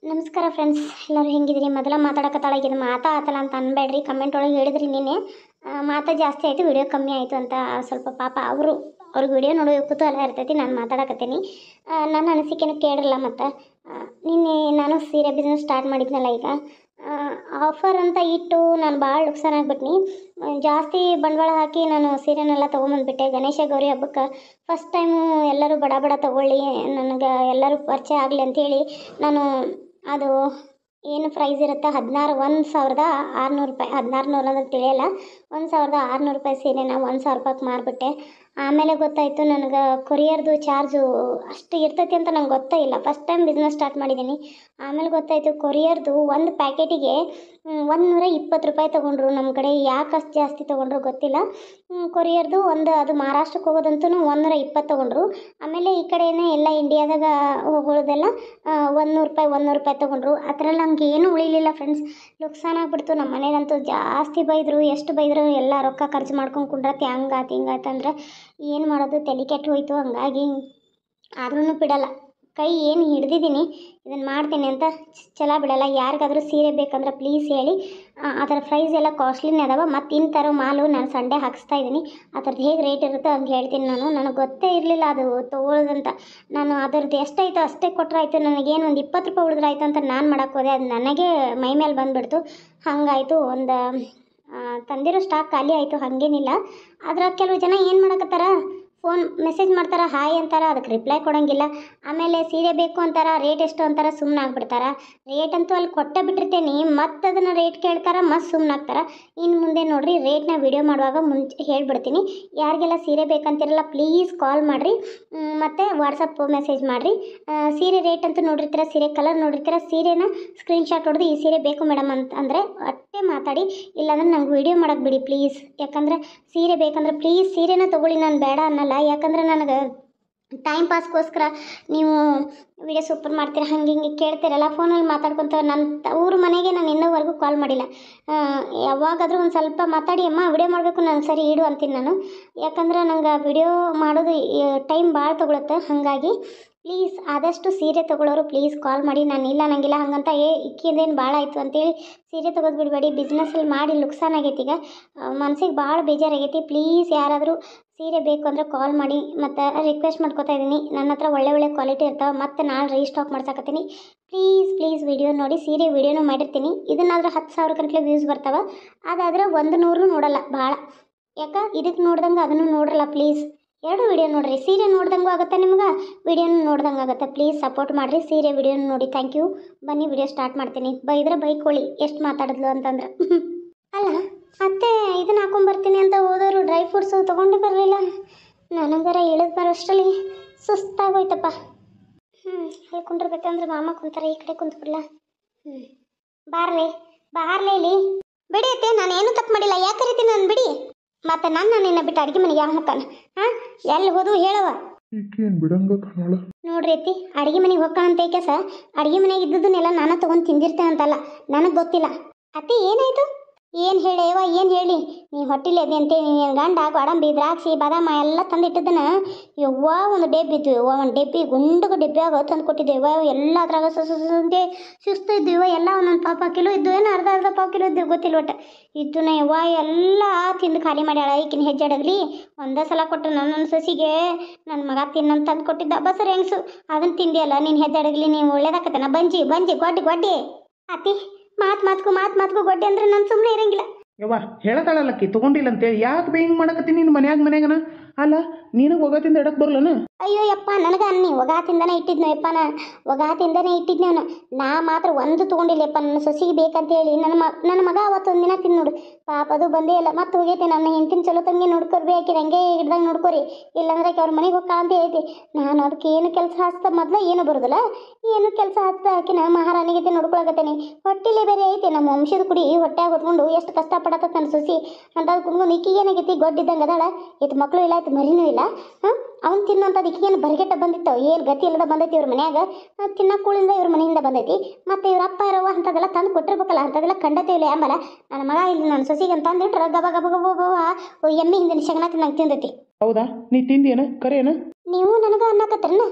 ನಮಸ್ಕಾರ ಫ್ರೆಂಡ್ಸ್, ಎಲ್ಲರೂ ಹೆಂಗಿದ್ದೀರಿ? ಮೊದಲ ಮಾತಾಡಕತ್ತಾಳಾಗಿದ್ದು ಆತಲ್ಲ ಅಂತ ಅನ್ಬೇಡ್ರಿ. ಕಮೆಂಟ್ ಒಳಗೆ ಹೇಳಿದ್ರಿ ನಿನ್ನೆ ಮಾತಾ ಜಾಸ್ತಿ ಆಯಿತು, ವಿಡಿಯೋ ಕಮ್ಮಿ ಆಯಿತು ಅಂತ. ಸ್ವಲ್ಪ ಪಾಪ ಅವ್ರಿಗೆ ವಿಡಿಯೋ ನೋಡೋ ಕುತೂಹಲ ಇರ್ತೈತಿ. ನಾನು ಮಾತಾಡಕತ್ತೀನಿ, ನನ್ನ ಅನಿಸಿಕೆನೂ ಕೇಳಿರಲ್ಲ. ಮತ್ತು ನಿನ್ನೆ ನಾನು ಸೀರೆ ಬಿಸ್ನೆಸ್ ಸ್ಟಾರ್ಟ್ ಮಾಡಿದ್ನಲ್ಲ, ಈಗ ಆಫರ್ ಅಂತ ಇಟ್ಟು ನಾನು ಭಾಳ ನುಕ್ಸಾನ್ ಆಗಿಬಿಟ್ನಿ. ಜಾಸ್ತಿ ಬಂಡವಾಳ ಹಾಕಿ ನಾನು ಸೀರೆನೆಲ್ಲ ತೊಗೊಂಬಂದ್ಬಿಟ್ಟೆ. ಗಣೇಶ ಗೌರಿ ಹಬ್ಬಕ್ಕೆ ಫಸ್ಟ್ ಟೈಮು ಎಲ್ಲರೂ ಬಡ ಬಡ ತೊಗೊಳ್ಳಿ, ನನಗೆ ಎಲ್ಲರೂ ಪರಿಚಯ ಆಗಲಿ ಅಂಥೇಳಿ ನಾನು ಅದು ಏನು ಪ್ರೈಸ್ ಇರುತ್ತೆ 1,600 ರೂಪಾಯಿ, 1,600 ಅಂದ್ರೆ ತಿಳಿಯಲ್ಲ, 1,600 ರೂಪಾಯಿ ಸೀರೆನ 1,000 ರೂಪಾಯಿಗೆ ಮಾರಿಬಿಟ್ಟೆ. ಆಮೇಲೆ ಗೊತ್ತಾಯಿತು ನನಗೆ ಕೊರಿಯರ್ದು ಚಾರ್ಜು ಅಷ್ಟು ಇರ್ತೈತಿ ಅಂತ ನಂಗೆ ಗೊತ್ತೇ ಇಲ್ಲ. ಫಸ್ಟ್ ಟೈಮ್ ಬಿಸ್ನೆಸ್ ಸ್ಟಾರ್ಟ್ ಮಾಡಿದ್ದೀನಿ. ಆಮೇಲೆ ಗೊತ್ತಾಯಿತು ಕೊರಿಯರ್ದು ಒಂದು ಪ್ಯಾಕೆಟಿಗೆ 120 ರೂಪಾಯಿ ತೊಗೊಂಡ್ರು. ನಮ್ಮ ಕಡೆ ಯಾಕೆ ಅಷ್ಟು ಜಾಸ್ತಿ ತೊಗೊಂಡ್ರು ಗೊತ್ತಿಲ್ಲ. ಕೊರಿಯರ್ದು ಅದು ಮಹಾರಾಷ್ಟ್ರಕ್ಕೆ ಹೋಗೋದಂತೂ 120 ತೊಗೊಂಡ್ರು. ಆಮೇಲೆ ಈ ಕಡೆನೇ ಎಲ್ಲ ಇಂಡಿಯಾದಾಗ ಹೋಗೋದೆಲ್ಲ 100 ರೂಪಾಯಿ ತೊಗೊಂಡ್ರು. ಅದರಲ್ಲಿ ನಮ್ಗೆ ಏನೂ ಉಳಿಲಿಲ್ಲ ಫ್ರೆಂಡ್ಸ್, ನುಕ್ಸಾನ್ ಆಗಿಬಿಡ್ತು. ನಮ್ಮ ಮನೆಯಲ್ಲಂತೂ ಜಾಸ್ತಿ ಬೈದರು, ಎಷ್ಟು ಬೈದರು, ಎಲ್ಲ ರೊಕ್ಕ ಖರ್ಚು ಮಾಡ್ಕೊಂಡು ಕುಂಡ್ರತಿ, ಹಂಗಾತು ಹಿಂಗಾತಂದ್ರೆ ಏನು ಮಾಡೋದು, ತಲೆ ಕೆಟ್ಟು ಹೋಯ್ತು. ಹಂಗಾಗಿ ಆದ್ರೂ ಬಿಡಲ್ಲ, ಕೈ ಏನು ಹಿಡ್ದಿದ್ದೀನಿ ಇದನ್ನು ಮಾಡ್ತೀನಿ ಅಂತ ಛಲ ಬಿಡಲ್ಲ. ಯಾರಿಗಾದರೂ ಸೀರೆ ಬೇಕಂದ್ರೆ ಪ್ಲೀಸ್ ಹೇಳಿ. ಅದರ ಪ್ರೈಸ್ ಎಲ್ಲ ಕಾಸ್ಟ್ಲಿನೇ ಅದಾವ. ಮತ್ತು ಇಂಥರ ಮಾಲು ನಾನು ಸಂಡೇ ಹಾಕಿಸ್ತಾ ಇದ್ದೀನಿ. ಅದರದ್ದು ಹೇಗೆ ರೇಟ್ ಇರುತ್ತೋ ಹಂಗೆ ಹೇಳ್ತೀನಿ. ನನಗೆ ಗೊತ್ತೇ ಇರಲಿಲ್ಲ ಅದು ತೊಗೊಳ್ಳೋದಂತ. ನಾನು ಅದರದ್ದು ಎಷ್ಟಾಯಿತು ಅಷ್ಟೇ ಕೊಟ್ಟರಾಯ್ತು, ನನಗೇನು ಒಂದು 20 ರೂಪಾಯಿ ಉಳಿದ್ರಾಯ್ತು ಅಂತ ನಾನು ಮಾಡೋಕ್ಕೆ ಹೋದೆ. ಅದು ನನಗೆ ಮೈ ಮೇಲೆ ಬಂದುಬಿಡ್ತು. ಹಾಗಾಯಿತು, ಒಂದು ತಂದಿರೋ ಸ್ಟಾಕ್ ಖಾಲಿ ಆಯಿತು. ಹಾಗೇನಿಲ್ಲ. ಅದ್ರಾಗ ಕೆಲವು ಜನ ಏನು ಮಾಡಕತ್ತಾರ, ಫೋನ್ ಮೆಸೇಜ್ ಮಾಡ್ತಾರೆ, ಹಾಯ್ ಅಂತಾರೆ, ಅದಕ್ಕೆ ರಿಪ್ಲೈ ಕೊಡೋಂಗಿಲ್ಲ. ಆಮೇಲೆ ಸೀರೆ ಬೇಕು ಅಂತಾರೆ, ರೇಟ್ ಎಷ್ಟು ಅಂತಾರೆ, ಸುಮ್ಮನೆ ಆಗ್ಬಿಡ್ತಾರೆ. ರೇಟ್ ಅಂತೂ ಅಲ್ಲಿ ಕೊಟ್ಟೆ ಬಿಟ್ಟಿರ್ತೇನೆ, ಮತ್ತು ಅದನ್ನು ರೇಟ್ ಕೇಳ್ತಾರೆ, ಮತ್ತು ಸುಮ್ಮನೆ ಆಗ್ತಾರೆ. ಇನ್ನು ಮುಂದೆ ನೋಡಿರಿ, ರೇಟ್ನ ವಿಡಿಯೋ ಮಾಡುವಾಗ ಮುಂಚೆ ಹೇಳ್ಬಿಡ್ತೀನಿ. ಯಾರಿಗೆಲ್ಲ ಸೀರೆ ಬೇಕಂತಿರಲ್ಲ ಪ್ಲೀಸ್ ಕಾಲ್ ಮಾಡಿರಿ, ಮತ್ತು ವಾಟ್ಸಪ್ ಮೆಸೇಜ್ ಮಾಡಿರಿ. ಸೀರೆ ರೇಟ್ ಅಂತೂ ನೋಡಿರ್ತೀರ, ಸೀರೆ ಕಲರ್ ನೋಡಿರ್ತೀರ, ಸೀರೆನ ಸ್ಕ್ರೀನ್ಶಾಟ್ ಹೊಡೆದು ಈ ಸೀರೆ ಬೇಕು ಮೇಡಮ್ ಅಂದರೆ ಅಷ್ಟೇ ಮಾತಾಡಿ. ಇಲ್ಲಾಂದ್ರೆ ನಂಗೆ ವಿಡಿಯೋ ಮಾಡೋಕ್ಕೆ ಬಿಡಿ ಪ್ಲೀಸ್. ಯಾಕಂದರೆ ಸೀರೆ ಬೇಕಂದ್ರೆ ಪ್ಲೀಸ್ ಸೀರೆನ ತೊಗೊಳ್ಳಿ, ನಾನು ಬೇಡ ಅನ್ನಲ್ಲ. ಯಾಕಂದ್ರೆ ನನಗೆ ಟೈಮ್ ಪಾಸ್ಗೋಸ್ಕರ ನೀವು ವಿಡಿಯೋ ಸೂಪರ್ ಮಾಡ್ತೀರ, ಹಂಗೆ ಹಿಂಗೆ ಕೇಳ್ತೀರಲ್ಲ, ಫೋನಲ್ಲಿ ಮಾತಾಡ್ಕೊತ ನನ್ನ ಊರ ಮನೆಗೆ ನಾನು ಇನ್ನೂವರೆಗೂ ಕಾಲ್ ಮಾಡಿಲ್ಲ. ಯಾವಾಗಾದರೂ ಒಂದು ಸ್ವಲ್ಪ ಮಾತಾಡಿ, ಅಮ್ಮ ವಿಡಿಯೋ ಮಾಡಬೇಕು, ನಾನು ಸರಿ ಇಡು ಅಂತೀನಿ ನಾನು. ಯಾಕಂದ್ರೆ ನಂಗೆ ವಿಡಿಯೋ ಮಾಡೋದು ಟೈಮ್ ಭಾಳ ತೊಗೊಳುತ್ತೆ. ಹಾಗಾಗಿ ಪ್ಲೀಸ್ ಆದಷ್ಟು ಸೀರೆ ತೊಗೊಳ್ಳೋರು ಪ್ಲೀಸ್ ಕಾಲ್ ಮಾಡಿ. ನಾನು ಇಲ್ಲ ನಂಗಿಲ್ಲ ಹಂಗಂತ ಇಕ್ಕಿದೇನು ಭಾಳ ಆಯಿತು ಅಂತೇಳಿ ಸೀರೆ ತೊಗೋದು ಬಿಡಬೇಡಿ. ಬಿಸ್ನೆಸ್ಸಲ್ಲಿ ಮಾಡಿ ನುಕ್ಸಾನ್ ಆಗೈತಿ. ಈಗ ಮನಸ್ಸಿಗೆ ಭಾಳ ಬೇಜಾರಾಗೈತಿ. ಪ್ಲೀಸ್ ಯಾರಾದರೂ ಸೀರೆ ಬೇಕು ಅಂದರೆ ಕಾಲ್ ಮಾಡಿ. ಮತ್ತು ರಿಕ್ವೆಸ್ಟ್ ಮಾಡ್ಕೊತಾ ಇದ್ದೀನಿ, ನನ್ನ ಹತ್ರ ಒಳ್ಳೆ ಕ್ವಾಲಿಟಿ ಇರ್ತಾವೆ. ಮತ್ತು ನಾನು ರೀಸ್ಟಾಕ್ ಮಾಡ್ಸಕತ್ತೀನಿ. ಪ್ಲೀಸ್ ವಿಡಿಯೋ ನೋಡಿ. ಸೀರೆ ವಿಡಿಯೋನೂ ಮಾಡಿರ್ತೀನಿ. ಇದನ್ನಾದರೂ 10,000 ಗಂಟಲೆ ವ್ಯೂಸ್ ಬರ್ತಾವೆ. ಅದಾದರೆ 100 ನೋಡಲ್ಲ ಭಾಳ. ಯಾಕೆ ಇದಕ್ಕೆ ನೋಡ್ದಂಗೆ ಅದನ್ನು ನೋಡ್ರಲ್ಲ ಪ್ಲೀಸ್. 2 ವಿಡಿಯೋ ನೋಡಿರಿ, ಸೀರೆ ನೋಡ್ದಂಗೂ ಆಗುತ್ತೆ ನಿಮ್ಗೆ, ವಿಡಿಯೋನು ನೋಡ್ದಂಗೆ ಆಗುತ್ತೆ. ಪ್ಲೀಸ್ ಸಪೋರ್ಟ್ ಮಾಡಿರಿ, ಸೀರೆ ವಿಡಿಯೋನು ನೋಡಿ. Thank you. ಬನ್ನಿ ವಿಡಿಯೋ ಸ್ಟಾರ್ಟ್ ಮಾಡ್ತೀನಿ. ಬೈದ್ರೆ ಬೈಕೊಳ್ಳಿ, ಎಷ್ಟು ಮಾತಾಡಿದ್ಲು ಅಂತಂದ್ರೆ. ಅಲ್ಲ ಅತ್ತೆ, ಇದನ್ನ ಹಾಕೊಂಬರ್ತೀನಿ ಅಂತ ಹೋದವರು ಡ್ರೈ ಫ್ರೂಟ್ಸು ತೊಗೊಂಡು ಬರಲಿಲ್ಲ. ನನಗರ ಇಳಿದು ಬರೋಷ್ಟರಲ್ಲಿ ಸುಸ್ತಾಗೋಯ್ತಪ್ಪ. ಅಲ್ಲಿ ಕುಂಡಿರ್ಬೇಕಂದ್ರೆ ಮಾಮ ಕುಂತಾರೆ, ಈ ಕಡೆ ಕುಂತ್ಬಿಡ್ಲ. ಬಾರ್ಲೆ ಇಲ್ಲಿ ಬಿಡಿ ಅತ್ತೆ, ನಾನೇನು ತಪ್ಪು ಮಾಡಿಲ್ಲ. ಯಾಕೆ ಕರಿತೀನಿ ನಾನು, ಬಿಡಿ. ಮತ್ತೆ ನಿನ್ನ ಬಿಟ್ಟು ಅಡುಗೆ ಮನೆಗೆ ಯಾವ ಮುಖಾನ ಎಲ್ಲಿ ಹೋದು ಹೇಳವ ನೋಡ್ರಿ ಅತ್ತಿ, ಅಡುಗೆ ಮನೆಗೆ ಹೋಗ್ಕಂತ ಕೆಸ ಅಡುಗೆ ಮನೆಗೆ ಇದ್ದದನ್ನೆಲ್ಲ ನಾನು ತೊಗೊಂಡು ತಿಂದಿರ್ತೇನೆ ಅಂತಲ್ಲ, ನನಗೆ ಗೊತ್ತಿಲ್ಲ. ಅತ್ತಿ ಏನಾಯ್ತು? ಏನು ಹೇಳೇವ, ಏನು ಹೇಳಿ? ನೀ ಹೊಟ್ಟಿಲೆ ಅದೇ ಅಂತೇಳಿ ನೀನು ಗಂಡ ಗೋಡಂಬಿ ದ್ರಾಕ್ಷಿ ಬಾದಾಮ ಎಲ್ಲ ತಂದಿಟ್ಟಿದ್ದನ ಯವ್ವ ಒಂದು ಡೆಬ್ಬಿ ಇದ್ದು, ಒಂದು ಡೆಬ್ಬಿ ಗುಂಡುಗ ಡೆಬ್ಬಿಯಾಗ ತಂದು ಕೊಟ್ಟಿದ್ದೇವ. ಎಲ್ಲ ಅದ್ರಾಗ ಸುಸ್ತು ಇದ್ದು ಇವ ಎಲ್ಲ ಒಂದೊಂದು ಪಾವು ಕಿಲೋ ಇದ್ದು, ಏನು ಅರ್ಧ ಪಾವು ಕಿಲೋ ಇದ್ದು ಗೊತ್ತಿಲ್ಲ. ಒಟ್ಟು ಇದ್ದನ ಯವ್ವ ಎಲ್ಲ ತಿಂದು ಖಾಲಿ ಮಾಡ್ಯಾಳ. ಈಕಿನ ಹೆಜ್ಜಾಡಗ್ಲಿ ಒಂದೇ ಸಲ ಕೊಟ್ಟು ನನ್ನ ಸೊಸಿಗೆ ನನ್ನ ಮಗ ತಿನ್ನಂತ ತಂದು ಕೊಟ್ಟಿದ್ದ ಬಸರಿ ಹೆಂಗ್ಸು. ಅದನ್ನು ತಿಂದಿಯಲ್ಲ ನೀನು ಹೆಜ್ಜಾಡಗ್ಲಿ, ನೀವು ಒಳ್ಳೇದಾಕತ್ತೇನ? ಬಂಜಿ ಗೊಡ್ಡಿ ಅತಿ ಮಾತ್ಗೂ ಗೊಡ್ಡಿ ಅಂದ್ರೆ ನಾನು ಸುಮ್ಮನೆ ಇರಂಗಿಲ್ಲ. ಯವ್ವ ಹೇಳತಾಳಲ್ಲಕ್ಕಿ ತೊಗೊಂಡಿಲ್ಲ ಅಂತೇಳಿ ಯಾಕೆ ಬೇ ಹಿಂಗೆ ಮಾಡಕತ್ತೀನಿ ನಿನ್ನ ಮನ್ಯಾಗನ? ಅಲ್ಲ ನೀನು ಒಗತಿಂದ ಎಡಕ್ಕೆ ಬರಲನ? ಅಯ್ಯೋ ಯಪ್ಪ, ನನಗೆ ಅನ್ನಿ ಒಗಾತಿಂದನೇ ಇಟ್ಟಿದ್ನು ಯಪ್ಪ, ಒಗಾತಿಂದನೇ ಇಟ್ಟಿದ್ನೇವನು. ನಾ ಮಾತ್ರ ಒಂದು ತೊಗೊಂಡಿಲ್ಲಪ್ಪ, ನನ್ನ ಸೊಸಿಗೆ ಬೇಕಂತೇಳಿ. ನನ್ನ ಮಗ ಅವತ್ತೊಂದು ದಿನ ತಿಂದು ನೋಡು, ಪಾಪ ಅದು ಬಂದೇ ಇಲ್ಲ. ಮತ್ತೆ ಹೋಗೈತೆ ನನ್ನ ಹೆಂಡತಿನ ಚಲೋ ತಂಗೆ ನೋಡ್ಕೊರ್ಬಿ, ಆಕಿ ಹಂಗೆ ಹಿಡ್ದಂಗೆ ನೋಡ್ಕೊರಿ, ಇಲ್ಲಾಂದ್ರೆ ಆಕೆ ಅವ್ರ ಮನೆಗೆ ಹೋಗ್ತಾ ಅಂತ ಹೇಳ್ತಿ. ನಾನು ಅದಕ್ಕೆ ಏನು ಕೆಲಸ ಹಚ್ತಾ ಮೊದಲು ಏನು ಬರೋದಿಲ್ಲ, ಏನು ಕೆಲಸ ಹಚ್ತಾ ಆಕಿನ ಮಹಾರಾಣಿಗೈತೆ ನೋಡ್ಕೊಳಕತ್ತೇನೆ. ಹೊಟ್ಟಿಲೆ ಬೇರೆ ಐತೆ, ನಮ್ಮ ವಂಶದ ಕುಡಿ ಹೊಟ್ಟೆಯಾಗ ಹೊತ್ಕೊಂಡು ಎಷ್ಟು ಕಷ್ಟಪಡತ್ತ ನನ್ನ ಸೊಸಿ ಅಂತ ಕುಂದ್ಕೊಂಡು ಈಕಿಗೆ ಏನಾಗೈತಿ ಗೊಡ್ಡಿದ್ದಂಗೆ ಅದಾಳ. ಇದು ಮಕ್ಕಳು ಇಲ್ಲ, ಆಯ್ತು ಮರಿನೂ ಇಲ್ಲ. ಅವ್ನು ತಿನ್ನೋಂಥದ್ದು ಈಕಿಗೇನು ಬರಿಗೆಟ್ಟ ಬಂದಿತ್ತು, ಏನು ಗತಿ ಇಲ್ಲದ ಬಂದೈತಿ ಇವ್ರ ಮನ್ಯಾಗ. ತಿನ್ನೋ ಕೂಳಿಂದ ಇವ್ರ ಮನೆಯಿಂದ ಬಂದೈತಿ. ಮತ್ತು ಇವ್ರ ಅಪ್ಪ ಇರೋವ ಅಂಥದ್ದೆಲ್ಲ ತಂದು ಕೊಟ್ಟಿರ್ಬೇಕಲ್ಲ, ಅಂಥದ್ದೆಲ್ಲ ಕಂಡತೇವಿಲ್ಲ. ಆಮೇಲೆ ನನ್ನ ಮಗ ಇಲ್ಲಿ ನನ್ನ ಸೊಸಿಗೆ ಅಂತ ಅಂದಿಟ್ರೆ ಗಬ ಎಮ್ಮೆ ಹಿಂದಿನ ಶಗನ ತಿನ್ನಂಗೆ ತಿಂದೈತಿ. ಹೌದಾ? ನೀ ತಿಂದೇನ? ಕರೇನ? ನೀವು ನನಗೆ ಅನ್ನಕತ್ತೀರನ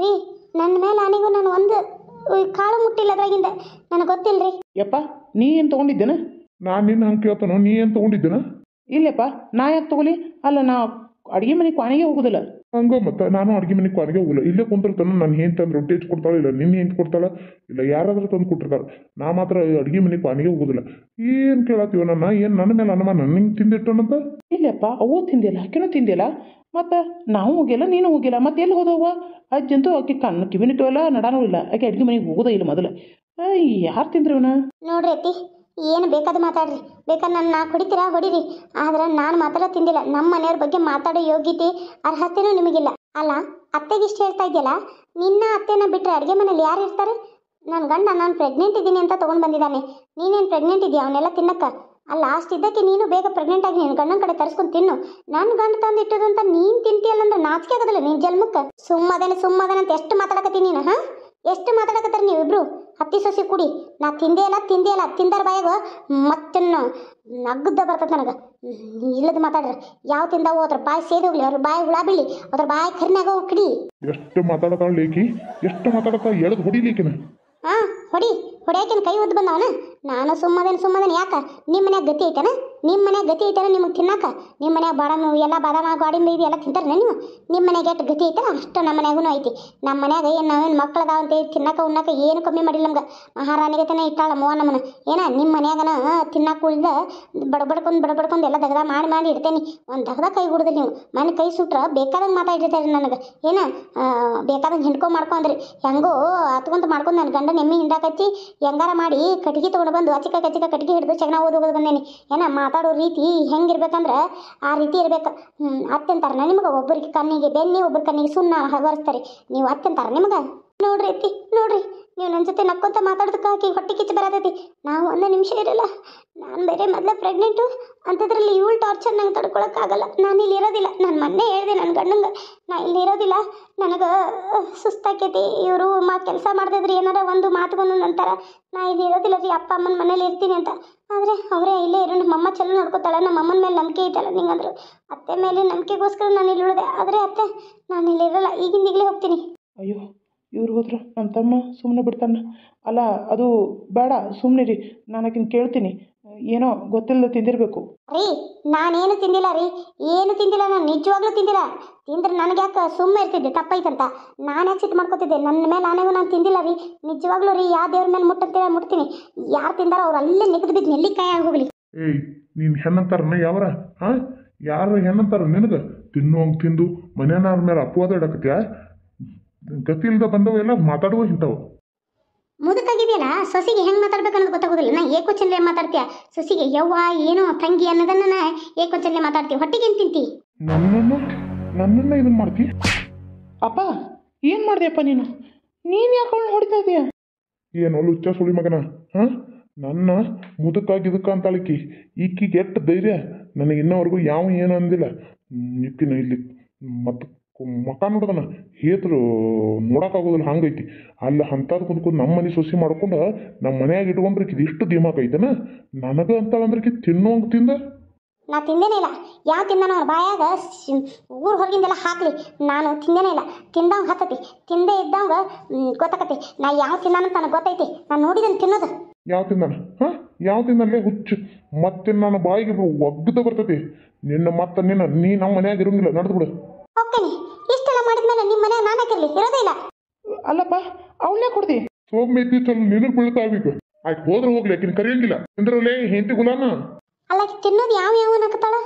ರೀ? ನನ್ನ ಮೇಲೆ ಆನೆಗೂ ನಾನು ಒಂದು ಕಾಳು ಮುಟ್ಟಿಲ್ಲ ಅದ್ರಾಗಿಂದ ನನಗೆ ಗೊತ್ತಿಲ್ಲರಿ. ಯಪ್ಪ ನೀ ಏನು ತೊಗೊಂಡಿದ್ದೇನ? ನಾನು ನಿನ್ನ ಹಂಗೆ ಕೇಳ್ತಾನೋ, ನೀ ಏನು ತೊಗೊಂಡಿದ್ದೇನ? ಇಲ್ಲಪ್ಪ ನಾ ಯಾಕೆ ತೊಗೊಲಿ? ಅಲ್ಲ ನಾ ಅಡುಗೆ ಮನೆ ಕೊನೆಗೆ ಹೋಗೋದಿಲ್ಲ. ಹಂಗ ಮತ್ತೆ ನಾನು ಅಡುಗೆ ಮನೆಗೆ ಕೊನೆಗೆ ಹೋಗಿಲ್ಲ, ಇಲ್ಲೇ ಕುಂತಿರ್ತಾನೆ. ನಾನು ಏನು ತಂದು ರೊಟ್ಟಿ ಹೆಚ್ಚು ಕೊಡ್ತಾಳೆ, ಇಲ್ಲ ನಿನ್ನ ಏನು ಕೊಡ್ತಾಳೆ, ಇಲ್ಲ ಯಾರಾದ್ರೂ ತಂದು ಕೊಟ್ಟಿರ್ತಾರೆ. ನಾ ಮಾತ್ರ ಅಡುಗೆ ಮನೆಗೆ ಕೊನೆಗೆ ಹೋಗೋದಿಲ್ಲ. ಏನು ಕೇಳತ್ತೀವ ನನ್ನ? ಏನು ನನ್ನ ಮೇಲೆ ಅನುಮಾನ ನಿಂಗೆ ತಿಂದಿಟ್ಟನಂತ? ಇಲ್ಲಪ್ಪ ಅವು ತಿಂದಿಲ್ಲ, ಆಕೆನೂ ತಿಂದಿಲ್ಲ, ಮತ್ತು ನಾವು ಹೋಗಿಲ್ಲ, ನೀನು ಹೋಗಿಲ್ಲ, ಮತ್ತೆ ಎಲ್ಲಿ ಹೋದವ? ಅಜ್ಜಂತೂ ಆಕೆ ಕಣ್ಣು ಕಿವಿನಿಟ್ಟವಲ್ಲ, ನಡಾನೂ ಇಲ್ಲ, ಆಕೆ ಅಡುಗೆ ಮನೆಗೆ ಹೋಗೋದೇ ಇಲ್ಲ ಮೊದಲು. ಯಾರು ತಿಂದ್ರಿ ಇವನ? ನೋಡ್ರಿ ಅತ್ತಿ, ಏನು ಬೇಕಾದ ಮಾತಾಡ್ರಿ, ಬೇಕಾದ್ರೆ ನನ್ನ ಹೊಡಿತೀರಾ ಹೊಡೀರಿ, ಆದ್ರೆ ನಾನು ಮಾತ್ರ ತಿಂದಿಲ್ಲ. ನಮ್ಮ ಮನೆಯವ್ರ ಬಗ್ಗೆ ಮಾತಾಡೋ ಯೋಗ್ಯತೆ ಅರ್ಹತೆನೂ ನಿಮಗಿಲ್ಲ. ಅಲ್ಲ, ಅತ್ತೆಗೆ ಇಷ್ಟು ಹೇಳ್ತಾ ಇದೆಯಲ್ಲ, ನಿನ್ನ ಅತ್ತೆನ ಬಿಟ್ಟರೆ ಅಡುಗೆ ಮನೇಲಿ ಯಾರು ಇರ್ತಾರೆ? ನನ್ನ ಗಂಡ ನಾನು ಪ್ರೆಗ್ನೆಂಟ್ ಇದ್ದೀನಿ ಅಂತ ತೊಗೊಂಡು ಬಂದಿದ್ದಾನೆ. ನೀನೇನು ಪ್ರೆಗ್ನೆಂಟ್ ಇದೆಯಾ ಅವನ್ನೆಲ್ಲ ತಿನ್ನಕ್ಕ? ಅಲ್ಲ, ಅಷ್ಟಿದ್ದಕ್ಕೆ ನೀನು ಬೇಗ ಪ್ರೆಗ್ನೆಂಟ್ ಆಗಿ ನೀನು ಗಂಡನ ಕಡೆ ತರಿಸ್ಕೊಂಡು ತಿನ್ನು. ನನ್ನ ಗಂಡ ತಂದು ಇಟ್ಟದು ಅಂತ ನೀನು ತಿಂತೀಯಲ್ಲ ಅಂದ್ರೆ ನಾಚಿಕೆ ಆಗೋದಿಲ್ಲ ನಿನ್ನ ಜನ್ಮಕ್ಕೆ? ಸುಮ್ಮದನೆ ಅಂತ ಎಷ್ಟು ಮಾತಾಡಕತ್ತೀನಿ ನೀನು? ಹಾಂ, ಎಷ್ಟು ಮಾತಾಡಕತ್ತಾರೆ ನೀವಿಬ್ರು ಹತ್ತಿ ಸೊಸಿ ಕೂಡಿ? ನಾ ತಿಂದೇ ಇಲ್ಲ ತಿಂದಾರ ಬಾಯಾಗ ಮತ್ತೆ ನಗ್ಗದ ಬರ್ತದೆ ನನಗೆ. ಇಲ್ಲದ ಮಾತಾಡ್ರಿ, ಯಾವ ತಿಂದಾವು ಅದ್ರ ಬಾಯಿ ಸೇದಿ ಹೋಗ್ಲಿ, ಅವ್ರ ಬಾಯಿ ಹುಳ ಬೀಳಿ, ಅದ್ರ ಬಾಯಿ ಕರಿನಾಗ ಹೋಗಿ. ಎಷ್ಟು ಮಾತಾಡತಾಳೆ ಲೇಕಿ, ಎಷ್ಟು ಮಾತಾಡತಾ, ಎಳೆದು ಹೊಡಿಲಿಕ್ಕಿನ. ಹಾಂ, ಹೊಡಿಯಾಕಿನ ಕೈ ಒದ್ದು ಬಂದವನ? ನಾನು ಸುಮ್ಮದೇನೆ ಯಾಕೆ? ನಿಮ್ಮ ಮನ್ಯಾಗ ಗತಿ ಐತೇನ? ನಿಮಗೆ ತಿನ್ನಾಕ? ನಿಮ್ಮ ಮನ್ಯಾಗ ಬಾದಾಮಿ ಎಲ್ಲ ಬಾದಾಮ ಗಾಡಿಂಬ ಇದು ಎಲ್ಲ ತಿಂತಾರನ ನೀವು? ನಿಮ್ಮ ಮನ್ಯಾಗ ಎಷ್ಟು ಗತಿ ಐತಲ್ಲ ಅಷ್ಟು ನಮ್ಮ ಮನ್ಯಾಗೂ ಐತಿ. ನಮ್ಮ ಮನ್ಯಾಗ ಏನು ನಾವೇನು ಮಕ್ಕಳದಾವ ಅಂತ ತಿನ್ನಾಕ ಉಣ್ಣಾಕ ಏನು ಕಮ್ಮಿ ಮಾಡಿಲ್ಲ ನಮ್ಗೆ. ಮಹಾರಾಣಿಗತನ ಇಟ್ಟಾಳ ಮೂವ ನಮ್ಮನ. ಏನ ನಿಮ್ಮ ಮನ್ಯಾಗನ ತಿನ್ನಾಕ ಉಳಿದ ಬಡಬಡ್ಕೊಂಡು ಎಲ್ಲ ದಗದ ಮಾಡಿ ಇಡ್ತೇನೆ. ಒಂದು ದಗದ ಕೈ ಹುಡ್ದು ನೀವು ಮನೆ ಕೈ ಸುಟ್ರೆ ಬೇಕಾದಂಗೆ ಮಾತಾಡಿರ್ತಾರೆ ನನಗೆ. ಏನ ಬೇಕಾದಂಗೆ ಹಿಂಡ್ಕೊಂಡ್ ಹೆಂಗೋ ಹತ್ಕೊಂತ ಮಾಡ್ಕೊಂಡು ನನ್ನ ಗಂಡ ನೆಮ್ಮಿ ಹಿಂಡಾಕಚ್ಚಿ ಹೆಂಗಾರ ಮಾಡಿ ಕಟ್ಟಿಗೆ ತೊಗೊಂಡು ಬಂದು ಅಚಿಕ ಕಟ್ಟಿಗೆ ಹಿಡಿದು ಚಗನ ಓದೋದು ಬಂದೇನಿ. ಏನ ಮಾತಾಡೋ ರೀತಿ ಹೆಂಗಿರ್ಬೇಕಂದ್ರೆ ಆ ರೀತಿ ಇರ್ಬೇಕು. ಅತ್ತೆಂತಾರ ನಿಮ್ಗೆ? ಒಬ್ಬರಿಗೆ ಕಣ್ಣಿಗೆ ಬೆನ್ನಿ, ಒಬ್ಬರ ಕಣ್ಣಿಗೆ ಸುಣ್ಣ ಹೊರಿಸ್ತಾರೆ. ನೀವು ಅತ್ತೆಂತಾರ ನಿಮ್ಗೆ? ನೋಡ್ರಿ ಅತ್ತಿ, ನೋಡ್ರಿ, ನೀವು ನನ್ನ ಜೊತೆ ನಕ್ಕೊಂತ ಮಾತಾಡೋದಕ್ಕೆ ಆಕಿ ಹೊಟ್ಟೆ ಕಿಚ್ಚು ಬರತೈತಿ. ನಾವು ಒಂದು ನಿಮಿಷ ಇರಲ್ಲ. ನಾನು ಬೇರೆ ಮೊದಲೇ ಪ್ರೆಗ್ನೆಂಟು ಅಂಥದ್ರಲ್ಲಿ ಇವಳು ಟಾರ್ಚರ್ ನಂಗೆ ತಡ್ಕೊಳಕ್ಕಾಗಲ್ಲ. ನಾನು ಇಲ್ಲಿ ಇರೋದಿಲ್ಲ. ನಾನು ಮೊನ್ನೆ ಹೇಳಿದೆ ನನ್ನ ಗಂಡಂಗೆ, ನಾ ಇಲ್ಲಿ ಇರೋದಿಲ್ಲ, ನನಗೆ ಸುಸ್ತಾಕೈತಿ. ಇವರು ಕೆಲಸ ಮಾಡ್ತಿದ್ರಿ ಏನಾರ ಒಂದು ಮಾತುಗೊಂದು ನಂತರ ನಾ ಇಲ್ಲಿ ಇರೋದಿಲ್ಲ ರೀ, ಅಪ್ಪ ಅಮ್ಮನ ಮನೇಲಿ ಇರ್ತೀನಿ ಅಂತ. ಆದರೆ ಅವರೇ ಇಲ್ಲೇ ಇರೋ ನಮ್ಮಮ್ಮ ಚಲೋ ನೋಡ್ಕೋತಾಳೆ. ನಮ್ಮ ಅಮ್ಮನ ಮೇಲೆ ನಂಬಿಕೆ ಐತಲ್ಲ ನಿಂಗಂದ್ರೆ. ಅತ್ತೆ ಮೇಲೆ ನಂಬಿಕೆಗೋಸ್ಕರ ನಾನು ಇಲ್ಲಿ ಉಳಿದೆ. ಆದರೆ ಅತ್ತೆ, ನಾನು ಇಲ್ಲಿ ಇರಲ್ಲ, ಈಗಿಂದೀಗಲೇ ಹೋಗ್ತೀನಿ. ಅಯ್ಯೋ, ಇವ್ರು ಹೋದ್ರೆ ನಮ್ಮ ತಮ್ಮ ಸುಮ್ಮನೆ ಬಿಡ್ತಾನೆ. ಅಲ್ಲ, ಅದು ಬೇಡ, ಸುಮ್ಮನೆ ರೀ, ನಾನು ಆಕಿನ ಕೇಳ್ತೀನಿ. ಏನೋ ಗೊತ್ತಿಲ್ಲ ತಿಂದಿರಬೇಕು ರೀ. ನಾನೇನು ತಿಂದಿಲ್ಲ ರೀ, ಏನು ತಿಂದಿಲ್ಲ. ನಾನು ನಿಜವಾಗ್ಲೂ ತಿಂದಿಲ್ಲ. ತಿಂದ್ರೆ ನನಗೆ ಯಾಕೆ ಸುಮ್ಮನೆ ಇರ್ತಿದ್ದೆ, ತಪ್ಪೈತಂತ ನಾನು ಯಾಕೆ ಸಿಟ್ಟು ಮಾಡ್ಕೊತಿದ್ದೆ? ನನ್ನ ಮೇಲೆ ನಾನು ತಿಂದಿಲ್ಲ ರೀ, ನಿಜವಾಗ್ಲೂ ರೀ. ಯಾವ ದೇವ್ರ ಮೇಲೆ ಮುಟ್ತೀನಿ, ಯಾರು ತಿಂದಾರ ಅವ್ರು ಅಲ್ಲೇ ನಿಗದು ಬಿದ್ದು ನೆಲ್ಲಿಕಾಯಿ ಹೋಗ್ಲಿ. ಏಯ್, ನೀನು ಹೆಣ್ಣಂತಾರನ ಯಾವರ? ಹಾಂ, ಯಾರು ಹೆಣ್ಣಂತಾರ ನಿನಗೆ? ತಿನ್ನುವಂಗೆ ತಿಂದು ಮನೆಯವ್ರ ಮೇಲೆ ಅಪವಾದ ಇಡಕತ್ಯಾ? ಗತಿ ಇಲ್ದ ಬಂದವೆಲ್ಲ ಮಾತಾಡುವ ಇಂಥವು. ಮುದುಕಾಗಿದೆಯಲ್ಲ, ಸೊಸಿಗೆ ಹೆಂಗೆ ಮಾತಾಡ್ಬೇಕು ಅನ್ನೋದು ಗೊತ್ತಾಗೋದಿಲ್ಲ. ನಾ ಏಕೋಚನ್ಲೆ ಮಾತಾಡ್ತೀಯ ಸೊಸಿಗೆ? ಯವ್ವ ಏನೋ ತಂಗಿ ಅನ್ನೋದನ್ನ ನಾ ಏಕೋಚನ್ಲೆ ಮಾತಾಡ್ತೀವಿ. ಹೊಟ್ಟಿಗೆ ಏನು ತಿಂತಿ? ನನ್ನನ್ನು ಇದನ್ನು ಮಾಡ್ತಿ? ಅಪ್ಪ, ಏನು ಮಾಡಿದೆಯಪ್ಪ ನೀನು? ಯಾಕೆ ಅವಳು ಹೊಡಿತಾ ಇದೀಯ? ಏನು ಲುಚ್ಚ ಸುಳಿ ಮಗನ? ಹಾಂ, ನನ್ನ ಮುದುಕಾಗಿದ್ದಕ್ಕ ಅಂತಾಳಿಕಿ. ಈಕಿಗೆ ಎಷ್ಟು ಧೈರ್ಯ? ನನಗೆ ಇನ್ನೋವರೆಗೂ ಏನು ಅಂದಿಲ್ಲ. ಈಕಿನ ಇಲ್ಲಿ ಮತ್ತು ಮಕ ನೋಡ್ದನ ಹೇತ್ರು ನೋಡೋಕ್ಕಾಗೋದಿಲ್ಲ, ಹಂಗೈತಿ. ಅಲ್ಲ ಅಂಥದ್ದು ಕುಂದ್ಕೊಂಡು ನಮ್ಮ ಮನೆ ಸೊಸಿ ಮಾಡ್ಕೊಂಡು ನಮ್ಮ ಮನ್ಯಾಗ ಇಟ್ಕೊಂಡ್ರೆ ಇದು ಎಷ್ಟು ದಿಮಾಕ್ ಐತನ? ನನಗೆ ಅಂತಾಳಂದ್ರೆ ತಿನ್ನೋಂಗೆ ತಿಂದ. ನಾ ತಿಂದೇನೇ ಇಲ್ಲ. ಯಾವ ತಿಂದಾನ ಅವ್ರ ಬಾಯಾಗ ಊರು ಹೊರಗಿಂದೆಲ್ಲ ಹಾಕ್ಲಿ, ನಾನು ತಿಂದೇನೇ ಇಲ್ಲ. ತಿಂದವಂಗೆ ಹತ್ತತಿ, ತಿಂದೇ ಇದ್ದವಂಗ ಗೊತ್ತಾಕತಿ. ನಾ ಯಾವ ತಿಂದಾನಂತ ನನಗೆ ಗೊತ್ತೈತಿ. ನಾನು ನೋಡಿದನು ತಿನ್ನೋದು. ಯಾವ ತಿಂದಾನ? ಹಾಂ, ಯಾವ ತಿಂದಲ್ಲೇ ಹುಚ್ಚು? ಮತ್ತೆ ನನ್ನ ಬಾಯಿಗೆ ಒಗ್ಗದ ಬರ್ತೈತಿ ನಿನ್ನ. ಮತ್ತೆ ನೀ ನಮ್ಮ ಮನ್ಯಾಗ ಇರೋಂಗಿಲ್ಲ, ನಡೆದು ಬಿಡು. ಓಕೆನಿ, ಇಷ್ಟೆಲ್ಲ ಮಾಡಿದ್ಮೇಲೆ ನಿಮ್ಮ ಮನ್ಯಾಗ ನಾನು ಹಾಕಿರ್ಲಿ, ಇರೋದೇ ಇಲ್ಲ. ಅಲ್ಲಪ್ಪ, ಅವಳೇ ಕೊಡ್ತಿ? ಸೋಮ್ಮೆತ್ತಿ ಚಲ್ ನಿನಗೆ ಬೀಳ್ತಾವೀಗ. ಆಯ್ತು, ಹೋದ್ರೆ ಹೋಗ್ಲಿ, ಆಕಿನ ಕರಿಯಂಗಿಲ್ಲ. ತಿಂದ್ರಲ್ಲೇ ಹೆಂಡತಿ ಗುಲಾಮ. ಅಲ್ಲ, ತಿನ್ನೋದು ಯಾವ ಹಾಕತ್ತಾಳ?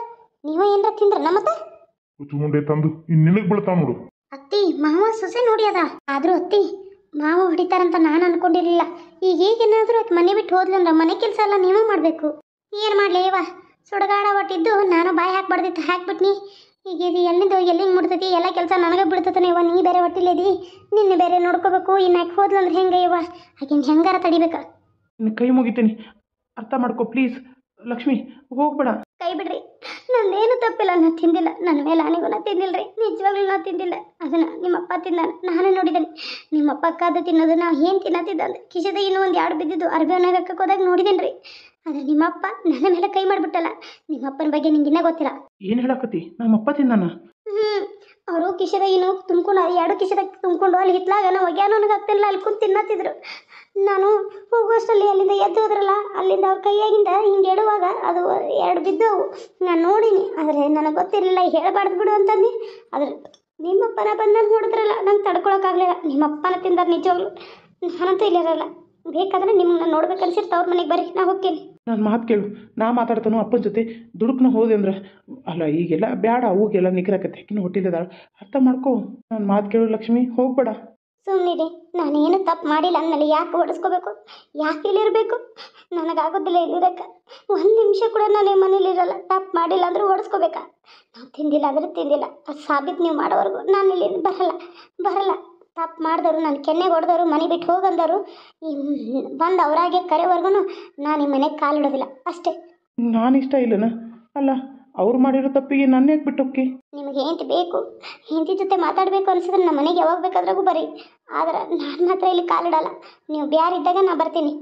ನೀವ ಏನ್ರ ತಿಂದ್ರ ನಮ್ಮತ್ತ? ಹುಚ್ಚುಮುಂಡೆ ತಂದು ಇನ್ನು ನಿನಗೆ ಬೀಳ್ತಾವ ನೋಡು. ಅತ್ತಿ, ಮಾವ ಸೊಸೆ ನೋಡಿ ಅದ. ಆದ್ರೂ ಅತ್ತಿ, ಮಾವ ಹೊಡಿತಾರಂತ ನಾನು ಅನ್ಕೊಂಡಿರ್ಲಿಲ್ಲ. ಈಗ ಈಗೇನಾದ್ರೂ ಆಕೆ ಮನೆ ಬಿಟ್ಟು ಹೋದ್ಲಂದ್ರ ಮನೆ ಕೆಲಸ ಎಲ್ಲ ನೀವೇ ಮಾಡಬೇಕು. ಏನು ಮಾಡಲಿ ಇವ ಸುಡಗಾಡ ಒಟ್ಟಿದ್ದು ನಾನು ಬಾಯಿ ಹಾಕ್ಬಾರ್ದಿತ್ತು, ಹಾಕ್ಬಿಟ್ನಿ. ಈಗ ಇದು ಎಲ್ಲಿಂದ ಮುಡ್ತೈತಿ? ಎಲ್ಲ ಕೆಲಸ ನನಗೆ ಬಿಡ್ತತಾನೆ ಇವ. ನೀ ಬೇರೆ ಹೊಟ್ಟಿಲೇದಿ, ನಿನ್ನೆ ಬೇರೆ ನೋಡ್ಕೋಬೇಕು. ಇನ್ನು ಆಕೆ ಹೋದ್ಲಂದ್ರೆ ಹೆಂಗೆ ಇವ? ಆಕಿನ ಹೆಂಗಾರ ತಡಿಬೇಕ? ನಿನ್ನ ಕೈ ಮುಗಿತೀನಿ, ಅರ್ಥ ಮಾಡ್ಕೊ ಪ್ಲೀಸ್. ಲಕ್ಷ್ಮಿ, ಹೋಗ್ಬೇಡ. ಕೈ ಬಿಡ್ರಿ, ನಂದೇನು ತಪ್ಪಿಲ್ಲ. ನಾನು ತಿಂದಿಲ್ಲ. ನನ್ನ ಮೇಲೆ ಆನೆಗೂ ನಾ ತಿಂದಿಲ್ಲ ರೀ, ನಿಜವಾಗ್ಲೂ ನಾ ತಿಂದಿಲ್ಲ. ಅದನ್ನ ನಿಮ್ಮಪ್ಪ ತಿನ್ನ ನಾನೇ ನೋಡಿದ್ದೇನೆ. ನಿಮ್ಮಪ್ಪ ಕಾದು ತಿನ್ನೋದು ನಾವು ಏನು ತಿನ್ನತ್ತಿದ್ದ ಅಂದ್ರೆ ಕಿಶದ ಇನ್ನೂ ಒಂದು ಎರಡು ಬಿದ್ದಿದ್ದು ಅರ್ಬಿಯನ್ನ ಹಾಕಕ್ಕೆ ಹೋದಾಗ ನೋಡಿದ್ದೇನೆ ರೀ. ಆದರೆ ನಿಮ್ಮಪ್ಪ ನನ್ನ ಮೇಲೆ ಕೈ ಮಾಡಿಬಿಟ್ಟಲ್ಲ. ನಿಮ್ಮಪ್ಪನ ಬಗ್ಗೆ ನಿಂಗಿನ್ನ ಗೊತ್ತಿಲ್ಲ. ಏನು ಹೇಳಕತ್ತಿ? ನಮ್ಮಪ್ಪ ತಿಂದಾನ? ಅವರು ಕಿಶೆದಾಗಿನೂ ತುಂಬ್ಕೊಂಡು ಎರಡು ಕಿಶೆದಾಗ ತುಂಬ್ಕೊಂಡು ಅಲ್ಲಿ ಹಿತ್ಲಾಗ ನಾವು ಒಗ್ಯಾನು ನನಗೆ ಆಗ್ತಿಲ್ಲ ಅಲ್ಲಿ ಕುಂತು ತಿನ್ನತ್ತಿದ್ರು. ನಾನು ಹೋಗುವಷ್ಟರಲ್ಲಿ ಅಲ್ಲಿಂದ ಎದ್ದು ಹೋದ್ರಲ್ಲ, ಅಲ್ಲಿಂದ ಅವ್ರ ಕೈಯಾಗಿಂದ ಹಿಂಗೆ ಎಡುವಾಗ ಅದು ಎರಡು ಬಿದ್ದವು. ನಾನು ನೋಡೀನಿ, ಆದರೆ ನನಗೆ ಗೊತ್ತಿರಲಿಲ್ಲ, ಹೇಳಬಾರ್ದು ಬಿಡು ಅಂತಂದು. ಆದರೆ ನಿಮ್ಮಪ್ಪನ ಬಂದು ನೋಡಿದ್ರಲ್ಲ, ನಂಗೆ ತಡ್ಕೊಳಕ್ಕಾಗಲಿಲ್ಲ. ನಿಮ್ಮಪ್ಪನ ತಿಂದಾರ ನಿಜವಾಗ್ಲು. ನಾನಂತೂ ಇಲ್ಲಿರಲ್ಲ. ಬೇಕಾದ್ರೆ ನಿಮ್ಮನ್ನ ನೋಡ್ಬೇಕನ್ಸಿರ್ತ ಅವ್ರ ಮನೆಗೆ ಬರ್ರಿ, ನಾ ಹೋಗ್ತೀನಿ. ನನ್ನ ಮಾತು ಕೇಳು, ನಾ ಮಾತಾಡ್ತಾನೋ ಅಪ್ಪನ ಜೊತೆ ದುಡುಕ್ನ ಹೋದೆ ಅಂದ್ರೆ ಅಲ್ಲ ಈಗೆಲ್ಲ ಬೇಡ, ಅವಾಗೆಲ್ಲ ನಿಗ್ರಕತ್ತೆ ಆಕಿನ ಹೊಟ್ಟಿಲಿದಾಳ, ಅರ್ಥ ಮಾಡ್ಕೋ. ನನ್ನ ಮಾತು ಕೇಳು ಲಕ್ಷ್ಮಿ, ಹೋಗ್ಬೇಡ. ಸುಮ್ಮನಿರಿ, ನಾನೇನು ತಪ್ಪು ಮಾಡಿಲ್ಲ ಅಂದಮೇಲೆ ಯಾಕೆ ಓಡಿಸ್ಕೋಬೇಕು, ಯಾಕೆ ಇಲ್ಲಿರಬೇಕು? ನನಗಾಗೋದಿಲ್ಲ ಇಲ್ಲಿರಕ್ಕೆ. ಒಂದು ನಿಮಿಷ ಕೂಡ ನಾನು ಮನೇಲಿರಲ್ಲ. ತಪ್ಪು ಮಾಡಿಲ್ಲ ಅಂದ್ರೆ ಓಡಿಸ್ಕೋಬೇಕಾ? ನಾವು ತಿಂದಿಲ್ಲ ಅಂದ್ರೆ ತಿಂದಿಲ್ಲ, ಅದು ಸಾಬೀತು ನೀವು ಮಾಡೋವರೆಗೂ ನಾನು ಇಲ್ಲಿ ಬರಲ್ಲ. ತಪ್ಪು ಮಾಡಿದವರು, ನಾನು ಕೆನ್ನೆಗೆ ಹೊಡೆದವರು, ಮನೆ ಬಿಟ್ಟು ಹೋಗಂದವರು ಬಂದು ಅವರಾಗೆ ಕರೆವರೆಗೂ ನಾನು ಈ ಮನೆಗೆ ಕಾಲಿಡೋದಿಲ್ಲ ಅಷ್ಟೇ. ನಾನು ಇಷ್ಟ ಇಲ್ಲನ? ಅಲ್ಲ ಅವ್ರು ಮಾಡಿರೋ ತಪ್ಪಿಗೆ ನನ್ನ ಯಾಕೆ ಬಿಟ್ಟು ಹೋಗಿ? ನಿಮಗೆ ಹೆಂಡತಿ ಬೇಕು, ಹೆಂಡತಿ ಜೊತೆ ಮಾತಾಡಬೇಕು ಅನ್ಸಿದ್ರೆ ನಮ್ಮ ಮನೆಗೆ ಯಾವಾಗ ಬೇಕಾದ್ರಾಗೂ ಬರ್ರಿ. ಆದ್ರೆ ನಾನು ಮಾತ್ರ ಇಲ್ಲಿ ಕಾಲಿಡಲ್ಲ. ನೀವು ಬ್ಯಾರಿದ್ದಾಗ ನಾ ಬರ್ತೀನಿ.